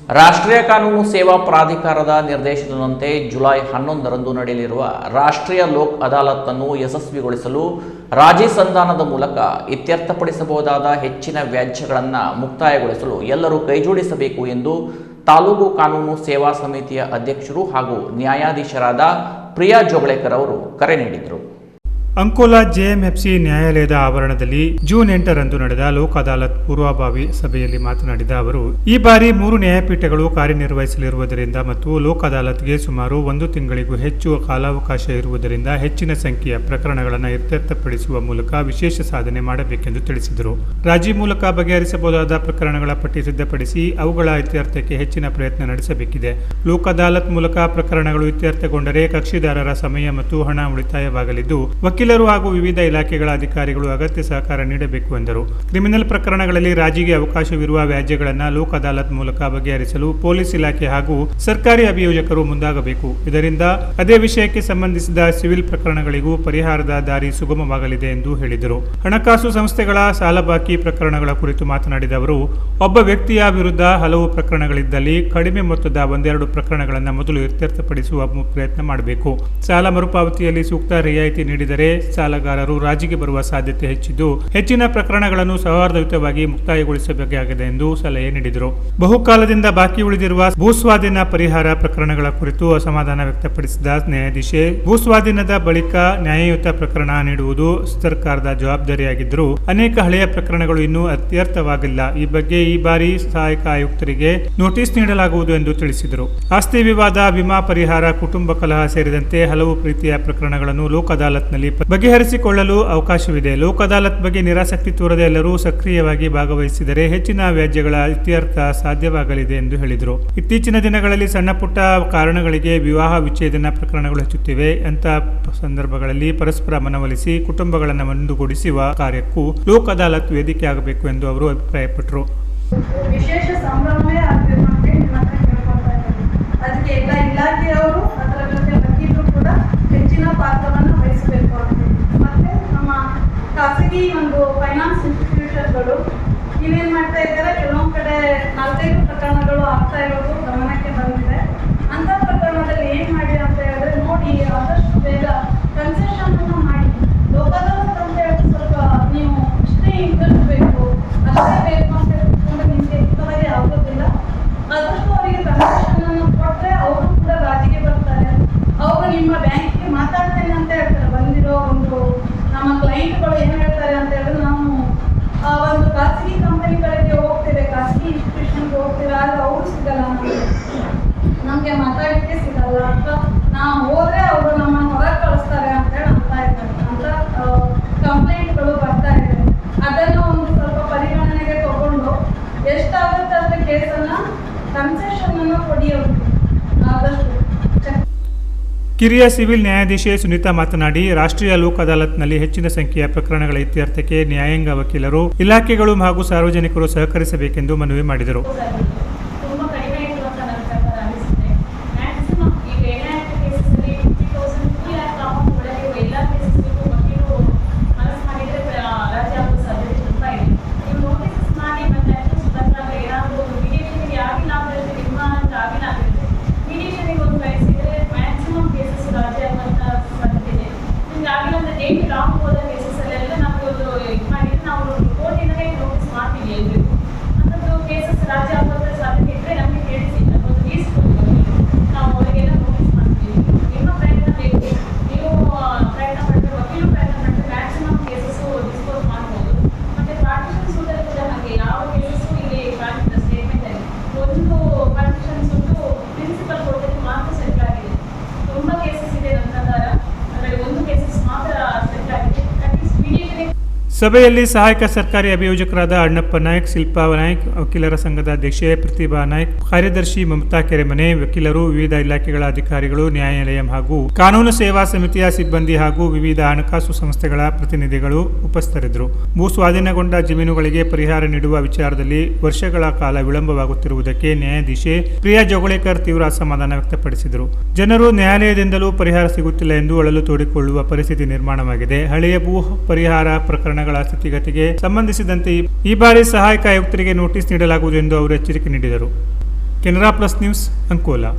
ರಾಷ್ಟ್ರೀಯ ಕಾನೂನು ಸೇವಾ ಪ್ರಾಧಿಕಾರದ ನಿರ್ದೇಶನದಂತೆ ಜುಲೈ 11ರಂದು ನಡೆಯಲಿರುವ ರಾಷ್ಟ್ರೀಯ ಲೋಕ್ ಅದಾಲತ್ ಅನ್ನು ಯಶಸ್ವಿಗೊಳಿಸಲು ರಾಜಿ ಸಂಧಾನದ ಮೂಲಕ ಇತ್ಯರ್ಥಪಡಿಸಬಹುದಾದ ಹೆಚ್ಚಿನ ವ್ಯಾಜ್ಯಗಳನ್ನು ಮುಕ್ತಾಯಗೊಳಿಸಲು ಎಲ್ಲರೂ ಕೈಜೋಡಿಸಬೇಕು ಎಂದು ತಾಲೂಕು ಕಾನೂನು ಸೇವಾ ಸಮಿತಿಯ ಅಧ್ಯಕ್ಷರು ಹಾಗೂ ನ್ಯಾಯಾಧೀಶರಾದ ಪ್ರಿಯಾ ಜೋಗಳೇಕರ್ ಅವರು ಕರೆ ನೀಡಿದರು. ಅಂಕೋಲಾ ಜೆಎಂಎಫ್ಸಿ ನ್ಯಾಯಾಲಯದ ಆವರಣದಲ್ಲಿ ಜೂನ್ 8ರಂದು ನಡೆದ ಲೋಕ್ ಅದಾಲತ್ ಪೂರ್ವಭಾವಿ ಸಭೆಯಲ್ಲಿ ಮಾತನಾಡಿದ ಅವರು, ಈ ಬಾರಿ 3 ನ್ಯಾಯಪೀಠಗಳು ಕಾರ್ಯನಿರ್ವಹಿಸಲಿರುವುದರಿಂದ ಮತ್ತು ಲೋಕ್ ಅದಾಲತ್ಗೆ ಸುಮಾರು 1 ತಿಂಗಳಿಗೂ ಹೆಚ್ಚು ಕಾಲಾವಕಾಶ ಇರುವುದರಿಂದ ಹೆಚ್ಚಿನ ಸಂಖ್ಯೆಯ ಪ್ರಕರಣಗಳನ್ನು ಇತ್ಯರ್ಥಪಡಿಸುವ ಮೂಲಕ ವಿಶೇಷ ಸಾಧನೆ ಮಾಡಬೇಕೆಂದು ತಿಳಿಸಿದರು. ರಾಜಿ ಮೂಲಕ ಬಗೆಹರಿಸಬಹುದಾದ ಪ್ರಕರಣಗಳ ಪಟ್ಟಿ ಸಿದ್ಧಪಡಿಸಿ ಅವುಗಳ ಇತ್ಯರ್ಥಕ್ಕೆ ಹೆಚ್ಚಿನ ಪ್ರಯತ್ನ ನಡೆಸಬೇಕಿದೆ. ಲೋಕ್ ಅದಾಲತ್ ಮೂಲಕ ಪ್ರಕರಣಗಳು ಇತ್ಯರ್ಥಗೊಂಡರೆ ಕಕ್ಷಿದಾರರ ಸಮಯ ಮತ್ತು ಹಣ ಉಳಿತಾಯವಾಗಲಿದ್ದು ವಕೀಲರು ಹಾಗೂ ವಿವಿಧ ಇಲಾಖೆಗಳ ಅಧಿಕಾರಿಗಳು ಅಗತ್ಯ ಸಹಕಾರ ನೀಡಬೇಕು ಎಂದರು. ಕ್ರಿಮಿನಲ್ ಪ್ರಕರಣಗಳಲ್ಲಿ ರಾಜಿಗೆ ಅವಕಾಶವಿರುವ ವ್ಯಾಜ್ಯಗಳನ್ನು ಲೋಕ್ ಅದಾಲತ್ ಮೂಲಕ ಬಗೆಹರಿಸಲು ಪೊಲೀಸ್ ಇಲಾಖೆ ಹಾಗೂ ಸರ್ಕಾರಿ ಅಭಿಯೋಜಕರು ಮುಂದಾಗಬೇಕು. ಇದರಿಂದ ಅದೇ ವಿಷಯಕ್ಕೆ ಸಂಬಂಧಿಸಿದ ಸಿವಿಲ್ ಪ್ರಕರಣಗಳಿಗೂ ಪರಿಹಾರದ ದಾರಿ ಸುಗಮವಾಗಲಿದೆ ಎಂದು ಹೇಳಿದರು. ಹಣಕಾಸು ಸಂಸ್ಥೆಗಳ ಸಾಲಬಾಕಿ ಪ್ರಕರಣಗಳ ಕುರಿತು ಮಾತನಾಡಿದ ಅವರು, ಒಬ್ಬ ವ್ಯಕ್ತಿಯ ವಿರುದ್ಧ ಹಲವು ಪ್ರಕರಣಗಳಿದ್ದಲ್ಲಿ ಕಡಿಮೆ ಮೊತ್ತದ 1-2 ಪ್ರಕರಣಗಳನ್ನು ಮೊದಲು ಇತ್ಯರ್ಥಪಡಿಸುವ ಪ್ರಯತ್ನ ಮಾಡಬೇಕು. ಸಾಲ ಮರುಪಾವತಿಯಲ್ಲಿ ಸೂಕ್ತ ರಿಯಾಯಿತಿ ನೀಡಿದರೆ ಸಾಲಗಾರರು ರಾಜಿಗೆ ಬರುವ ಸಾಧ್ಯತೆ ಹೆಚ್ಚಿದ್ದು ಹೆಚ್ಚಿನ ಪ್ರಕರಣಗಳನ್ನು ಸೌಹಾರ್ದಯುತವಾಗಿ ಮುಕ್ತಾಯಗೊಳಿಸಬೇಕಾಗಿದೆ ಎಂದು ಸಲಹೆ ನೀಡಿದರು. ಬಹುಕಾಲದಿಂದ ಬಾಕಿ ಉಳಿದಿರುವ ಭೂಸ್ವಾಧೀನ ಪರಿಹಾರ ಪ್ರಕರಣಗಳ ಕುರಿತು ಅಸಮಾಧಾನ ವ್ಯಕ್ತಪಡಿಸಿದ ನ್ಯಾಯಾಧೀಶೆ, ಭೂಸ್ವಾಧೀನದ ಬಳಿಕ ನ್ಯಾಯಯುತ ಪ್ರಕರಣ ನೀಡುವುದು ಸರ್ಕಾರದ ಜವಾಬ್ದಾರಿಯಾಗಿದ್ದರೂ ಅನೇಕ ಹಳೆಯ ಪ್ರಕರಣಗಳು ಇನ್ನೂ ಇತ್ಯರ್ಥವಾಗಿಲ್ಲ. ಈ ಬಗ್ಗೆ ಈ ಬಾರಿ ಸಹಾಯಕ ಆಯುಕ್ತರಿಗೆ ನೋಟಿಸ್ ನೀಡಲಾಗುವುದು ಎಂದು ತಿಳಿಸಿದರು. ಆಸ್ತಿ ವಿವಾದ, ವಿಮಾ ಪರಿಹಾರ, ಕುಟುಂಬ ಕಲಹ ಸೇರಿದಂತೆ ಹಲವು ರೀತಿಯ ಪ್ರಕರಣಗಳನ್ನು ಲೋಕ್ ಅದಾಲತ್ನಲ್ಲಿ ಬಗೆಹರಿಸಿಕೊಳ್ಳಲು ಅವಕಾಶವಿದೆ. ಲೋಕ್ ಅದಾಲತ್ ಬಗ್ಗೆ ನಿರಾಸಕ್ತಿ ತೋರದೆ ಎಲ್ಲರೂ ಸಕ್ರಿಯವಾಗಿ ಭಾಗವಹಿಸಿದರೆ ಹೆಚ್ಚಿನ ವ್ಯಾಜ್ಯಗಳ ಇತ್ಯರ್ಥ ಸಾಧ್ಯವಾಗಲಿದೆ ಎಂದು ಹೇಳಿದರು. ಇತ್ತೀಚಿನ ದಿನಗಳಲ್ಲಿ ಸಣ್ಣ ಪುಟ್ಟ ಕಾರಣಗಳಿಗೆ ವಿವಾಹ ವಿಚ್ಛೇದನ ಪ್ರಕರಣಗಳು ಹೆಚ್ಚುತ್ತಿವೆ. ಅಂತಹ ಸಂದರ್ಭಗಳಲ್ಲಿ ಪರಸ್ಪರ ಮನವೊಲಿಸಿ ಕುಟುಂಬಗಳನ್ನು ಒಂದುಗೂಡಿಸುವ ಕಾರ್ಯಕ್ಕೂ ಲೋಕ್ ಅದಾಲತ್ ವೇದಿಕೆ ಆಗಬೇಕು ಎಂದು ಅವರು ಅಭಿಪ್ರಾಯಪಟ್ಟರು. ವಿಶೇಷ ಸಂಭ್ರಮವೇ ಆಗಬೇಕು ಅಂತ ಕೇಳ್ಕೊಳ್ತಾ ಇದ್ದಾರೆ. ಅದಕ್ಕೆ ಎಲ್ಲ ಇಲಾಖೆಯವರು ಅದರ ಜೊತೆ ವಕೀಲರು ಕೂಡ ಹೆಚ್ಚಿನ ಪಾತ್ರವನ್ನು ವಹಿಸಬೇಕು ಅಂತ. ಮತ್ತೆ ನಮ್ಮ ಖಾಸಗಿ ಒಂದು ಫೈನಾನ್ಸ್ ಇನ್ಸ್ಟಿಟ್ಯೂಷನ್ಗಳು ಇವೇನ್ ಮಾಡ್ತಾ ಇದ್ದಾರೆ, ಕೆಲವೊಂದು ಕಡೆ 4-5 ಪ್ರಕರಣಗಳು ಆಗ್ತಾ ಇರೋದು ಗಮನಕ್ಕೆ ಬಂದಿದೆ. ಅಂತ ಪ್ರಕರಣದಲ್ಲಿ ಏನ್ ಮಾಡಿ ಅಂತ ಹೇಳಿದ್ರೆ, ನೋಡಿ ಆದಷ್ಟು ಬೇಗ ಕನ್ಸೆಷನ್ ಅನ್ನು ಮಾಡಿ. ಲೋಕ್ ಅದಾಲತ್ ಅಂತ ಹೇಳಿದ್ರೆ ಸ್ವಲ್ಪ ನೀವು ಇಷ್ಟೇ ಇಂಟ್ರೆಸ್ಟ್ ಬೇಕು, ಅಷ್ಟೇ ಬೇಕು ಅಂತ ಹೇಳ್ಕೊಂಡು ನಿಮಗೆ ಇಷ್ಟವಾಗಿ ಆಗೋದಿಲ್ಲ. ಆದಷ್ಟು ಅವರಿಗೆ ಕನ್ಸೆಷನ್ ಅನ್ನು ಕೊಟ್ಟರೆ ಅವರು ಕೂಡ ರಾಜಿಗೆ ಬರ್ತಾರೆ. ಅವರು ನಿಮ್ಮ ಬ್ಯಾಂಕಿಗೆ ಮಾತಾಡ್ತೇನೆ ಅಂತ ಹೇಳ್ತಾರೆ. ಬಂದಿರೋ ಒಂದು ನಮ್ಮ ಕ್ಲೈಂಟ್ಗಳು ಏನು ಹೇಳ್ತಾರೆ ಅಂತ ಹೇಳಿದ್ರೆ, ನಾವು ಒಂದು ಖಾಸಗಿ ಕಂಪನಿಗಳಿಗೆ ಹೋಗ್ತೇವೆ, ಖಾಸಗಿ ಇನ್ಸ್ಟಿಟ್ಯೂಷನ್ಗೆ ಹೋಗ್ತೇವೆ, ಆದರೆ ಅವರು ಸಿಗಲ್ಲ, ನಮಗೆ ಮಾತಾಡಲಿಕ್ಕೆ ಸಿಗಲ್ಲ, ಅಥವಾ ನಾವು ಹೋದ್ರೆ ಅವರು ನಮ್ಮನ್ನು ಹೊರಗೆ ಕಳಿಸ್ತಾರೆ ಅಂತ ಹೇಳಿ ಅಂತ ಇದ್ದಾರೆ. ಅಂತ ಕಂಪ್ಲೇಂಟ್ಗಳು ಬರ್ತಾ ಇದೆ. ಅದನ್ನು ಒಂದು ಸ್ವಲ್ಪ ಪರಿಗಣನೆಗೆ ತಗೊಂಡು ಎಷ್ಟಾಗುತ್ತೆ ಅಷ್ಟು ಕೇಸನ್ನು ಕನ್ಸೆಷನ್ ಅನ್ನು ಕೊಡಿ ಆದಷ್ಟು. ಕಿರಿಯ ಸಿವಿಲ್ ನ್ಯಾಯಾಧೀಶೆ ಸುನೀತಾ ಮಾತನಾಡಿ, ರಾಷ್ಟ್ರೀಯ ಲೋಕ್ ಅದಾಲತ್ನಲ್ಲಿ ಹೆಚ್ಚಿನ ಸಂಖ್ಯೆಯ ಪ್ರಕರಣಗಳ ಇತ್ಯರ್ಥಕ್ಕೆ ನ್ಯಾಯಾಂಗ ವಕೀಲರು, ಇಲಾಖೆಗಳು ಹಾಗೂ ಸಾರ್ವಜನಿಕರು ಸಹಕರಿಸಬೇಕೆಂದು ಮನವಿ ಮಾಡಿದರು. ಸಭೆಯಲ್ಲಿ ಸಹಾಯಕ ಸರ್ಕಾರಿ ಅಭಿಯೋಜಕರಾದ ಅಣ್ಣಪ್ಪ ನಾಯ್ಕ್, ಶಿಲ್ಪಾ ನಾಯ್ಕ್, ವಕೀಲರ ಸಂಘದ ಅಧ್ಯಕ್ಷೆ ಪ್ರತಿಭಾ ನಾಯ್ಕ್, ಕಾರ್ಯದರ್ಶಿ ಮಮತಾ ಕೆರೆಮನೆ, ವಕೀಲರು, ವಿವಿಧ ಇಲಾಖೆಗಳ ಅಧಿಕಾರಿಗಳು, ನ್ಯಾಯಾಲಯ ಹಾಗೂ ಕಾನೂನು ಸೇವಾ ಸಮಿತಿಯ ಸಿಬ್ಬಂದಿ ಹಾಗೂ ವಿವಿಧ ಹಣಕಾಸು ಸಂಸ್ಥೆಗಳ ಪ್ರತಿನಿಧಿಗಳು ಉಪಸ್ಥಿತರಿದ್ದರು. ಭೂ ಸ್ವಾಧೀನಗೊಂಡ ಜಮೀನುಗಳಿಗೆ ಪರಿಹಾರ ನೀಡುವ ವಿಚಾರದಲ್ಲಿ ವರ್ಷಗಳ ಕಾಲ ವಿಳಂಬವಾಗುತ್ತಿರುವುದಕ್ಕೆ ನ್ಯಾಯಾಧೀಶೆ ಪ್ರಿಯಾ ಜೋಗಳೇಕರ್ ತೀವ್ರ ಅಸಮಾಧಾನ ವ್ಯಕ್ತಪಡಿಸಿದರು. ಜನರು ನ್ಯಾಯಾಲಯದಿಂದಲೂ ಪರಿಹಾರ ಸಿಗುತ್ತಿಲ್ಲ ಎಂದು ಅಳಲು ತೋಡಿಕೊಳ್ಳುವ ಪರಿಸ್ಥಿತಿ ನಿರ್ಮಾಣವಾಗಿದೆ. ಹಳೆಯ ಭೂ ಪರಿಹಾರ ಪ್ರಕರಣಗಳ ಸ್ಥಿತಿಗತಿಗೆ ಸಂಬಂಧಿಸಿದಂತೆ ಈ ಬಾರಿ ಸಹಾಯಕ ಆಯುಕ್ತರಿಗೆ ನೋಟಿಸ್ ನೀಡಲಾಗುವುದು ಎಂದು ಅವರು ಎಚ್ಚರಿಕೆ ನೀಡಿದರು. Canara plus news Ankola.